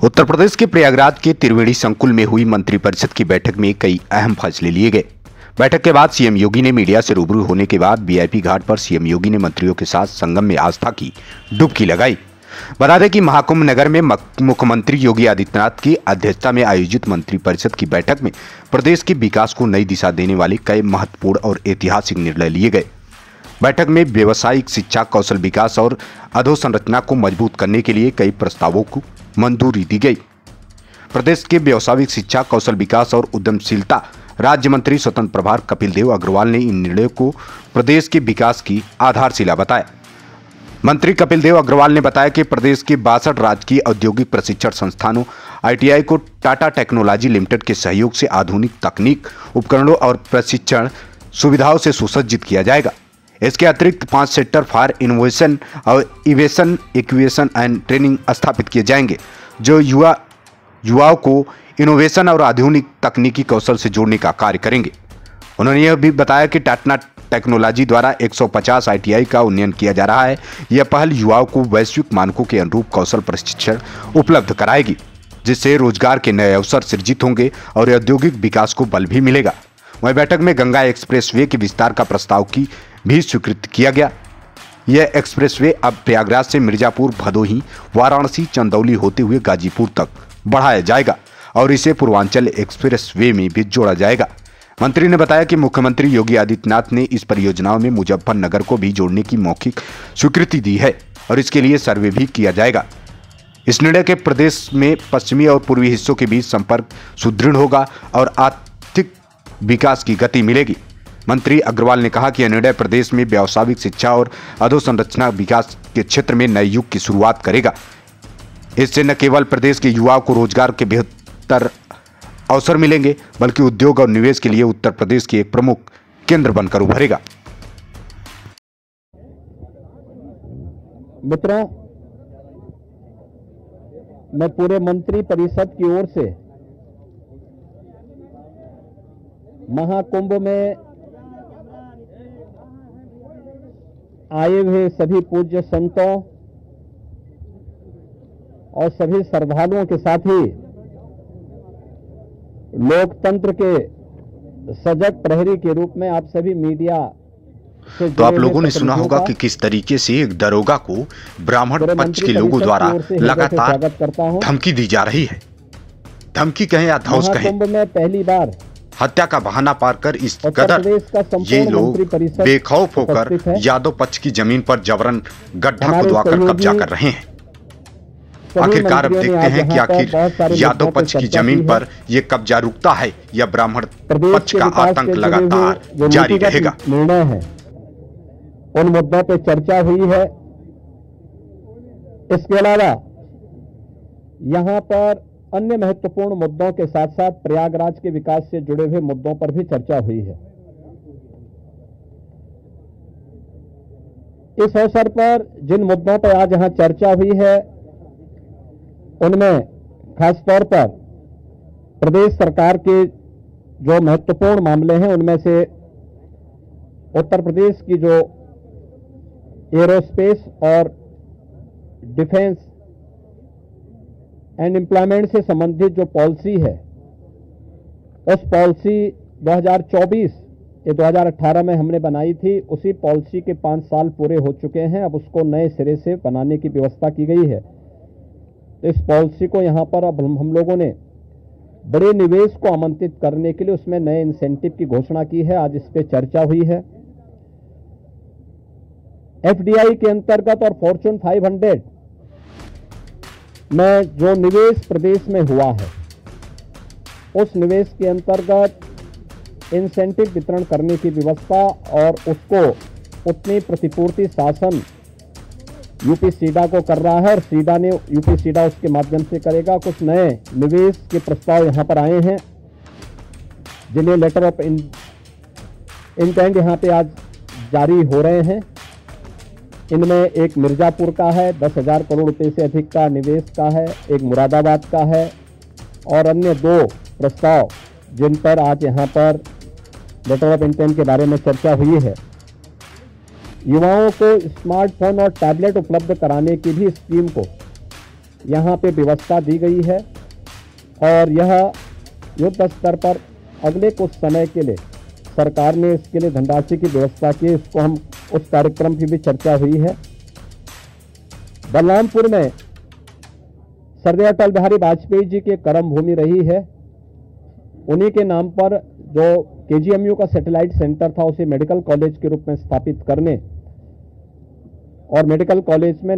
उत्तर प्रदेश के प्रयागराज के त्रिवेणी संकुल में हुई मंत्रिपरिषद की बैठक में कई अहम फैसले लिए गए। बैठक के बाद सीएम योगी ने मीडिया से रूबरू होने के बाद वीआईपी घाट पर सीएम योगी ने मंत्रियों के साथ संगम में आस्था की डुबकी लगाई। बता दें कि महाकुंभ नगर में मुख्यमंत्री योगी आदित्यनाथ की अध्यक्षता में आयोजित मंत्रिपरिषद की बैठक में प्रदेश के विकास को नई दिशा देने वाले कई महत्वपूर्ण और ऐतिहासिक निर्णय लिए गए। बैठक में व्यावसायिक शिक्षा, कौशल विकास और अधोसंरचना को मजबूत करने के लिए कई प्रस्तावों को मंजूरी दी गई। प्रदेश के व्यावसायिक शिक्षा, कौशल विकास और उद्यमशीलता राज्य मंत्री स्वतंत्र प्रभार कपिल देव अग्रवाल ने इन निर्णयों को प्रदेश के विकास की आधारशिला बताया। मंत्री कपिल देव अग्रवाल ने बताया कि प्रदेश के 62 राजकीय औद्योगिक प्रशिक्षण संस्थानों आईटीआई को टाटा टेक्नोलॉजी लिमिटेड के सहयोग से आधुनिक तकनीक, उपकरणों और प्रशिक्षण सुविधाओं से सुसज्जित किया जाएगा। इसके अतिरिक्त 5 सेंटर फॉर इनोवेशन और इवेशन इक्विएशन एंड ट्रेनिंग स्थापित किए जाएंगे, जो युवाओं को इनोवेशन और आधुनिक तकनीकी कौशल से जोड़ने का कार्य करेंगे। उन्होंने यह भी बताया कि टाटा टेक्नोलॉजी द्वारा 150 आईटीआई का उन्नयन किया जा रहा है। यह पहल युवाओं को वैश्विक मानकों के अनुरूप कौशल प्रशिक्षण उपलब्ध कराएगी, जिससे रोजगार के नए अवसर सृजित होंगे और औद्योगिक विकास को बल भी मिलेगा। वहीं बैठक में गंगा एक्सप्रेसवे के विस्तार का प्रस्ताव की भी स्वीकृत किया गया। यह एक्सप्रेसवे अब प्रयागराज से मिर्जापुर, भदोही, वाराणसी, चंदौली होते हुए गाजीपुर तक बढ़ाया जाएगा और इसे पूर्वांचल एक्सप्रेसवे में भी जोड़ा जाएगा। मंत्री ने बताया कि मुख्यमंत्री योगी आदित्यनाथ ने इस परियोजनाओं में मुजफ्फरनगर को भी जोड़ने की मौखिक स्वीकृति दी है और इसके लिए सर्वे भी किया जाएगा। इस निर्णय के प्रदेश में पश्चिमी और पूर्वी हिस्सों के बीच संपर्क सुदृढ़ होगा और आर्थिक विकास की गति मिलेगी। मंत्री अग्रवाल ने कहा कि यह निर्णय प्रदेश में व्यावसायिक शिक्षा और अधोसंरचना विकास के क्षेत्र में नए युग की शुरुआत करेगा। इससे न केवल प्रदेश के युवाओं को रोजगार के बेहतर अवसर मिलेंगे, बल्कि उद्योग और निवेश के लिए उत्तर प्रदेश की एक प्रमुख केंद्र बनकर उभरेगा। मित्रों, मैं पूरे मंत्री परिषद की ओर से महाकुंभ में आए हुए सभी पूज्य संतों और सभी श्रद्धालुओं के साथ ही लोकतंत्र के सजग प्रहरी के रूप में आप सभी मीडिया से तो आप लोगों ने सुना होगा कि किस तरीके से एक दरोगा को ब्राह्मण पक्ष के लोगों द्वारा लगातार धमकी दी जा रही है। धमकी कहें या धौंस कहें, में पहली बार हत्या का बहाना पाकर इस कदर ये लोग बेखौफ होकर यादव पक्ष की जमीन पर जबरन गड्ढा खुदवाकर कब्जा कर रहे हैं। आखिरकार अब देखते हैं कि आखिर यादव पक्ष की जमीन पर यह कब्जा रुकता है या ब्राह्मण पक्ष का आतंक लगातार जारी रहेगा। निर्णय है, उन मुद्दों पर चर्चा हुई है। इसके अलावा यहां पर अन्य महत्वपूर्ण मुद्दों के साथ साथ प्रयागराज के विकास से जुड़े हुए मुद्दों पर भी चर्चा हुई है। इस अवसर पर जिन मुद्दों पर आज यहां चर्चा हुई है, उनमें खासतौर पर प्रदेश सरकार के जो महत्वपूर्ण मामले हैं, उनमें से उत्तर प्रदेश की जो एरोस्पेस और डिफेंस एंड एम्प्लॉयमेंट से संबंधित जो पॉलिसी है, उस पॉलिसी 2024 ये 2018 में हमने बनाई थी, उसी पॉलिसी के 5 साल पूरे हो चुके हैं। अब उसको नए सिरे से बनाने की व्यवस्था की गई है। इस पॉलिसी को यहाँ पर अब हम लोगों ने बड़े निवेश को आमंत्रित करने के लिए उसमें नए इंसेंटिव की घोषणा की है। आज इस पे चर्चा हुई है। एफडीआई के अंतर्गत और फॉर्च्यून 500 में जो निवेश प्रदेश में हुआ है, उस निवेश के अंतर्गत इंसेंटिव वितरण करने की व्यवस्था और उसको उतनी प्रतिपूर्ति शासन यूपी सीडा को कर रहा है और सीडा ने यूपी सीडा उसके माध्यम से करेगा। कुछ नए निवेश के प्रस्ताव यहां पर आए हैं, जिन्हें लेटर ऑफ इंटेंट यहां पे आज जारी हो रहे हैं। इनमें एक मिर्जापुर का है, 10,000 करोड़ रुपए से अधिक का निवेश का है, एक मुरादाबाद का है और अन्य 2 प्रस्ताव जिन पर आज यहां पर लेटर ऑफ इंटेंट के बारे में चर्चा हुई है। युवाओं को स्मार्टफोन और टैबलेट उपलब्ध कराने की भी स्कीम को यहाँ पे व्यवस्था दी गई है और यह युद्ध स्तर पर अगले कुछ समय के लिए सरकार ने इसके लिए धनराशि की व्यवस्था की। इसको हम उस कार्यक्रम की भी चर्चा हुई है। बलरामपुर में स्वर्गीय अटल बिहारी वाजपेयी जी की कर्म भूमि रही है। उन्हीं के नाम पर जो केजीएमयू का सैटेलाइट सेंटर था उसे मेडिकल कॉलेज के रूप में स्थापित करने और मेडिकल कॉलेज में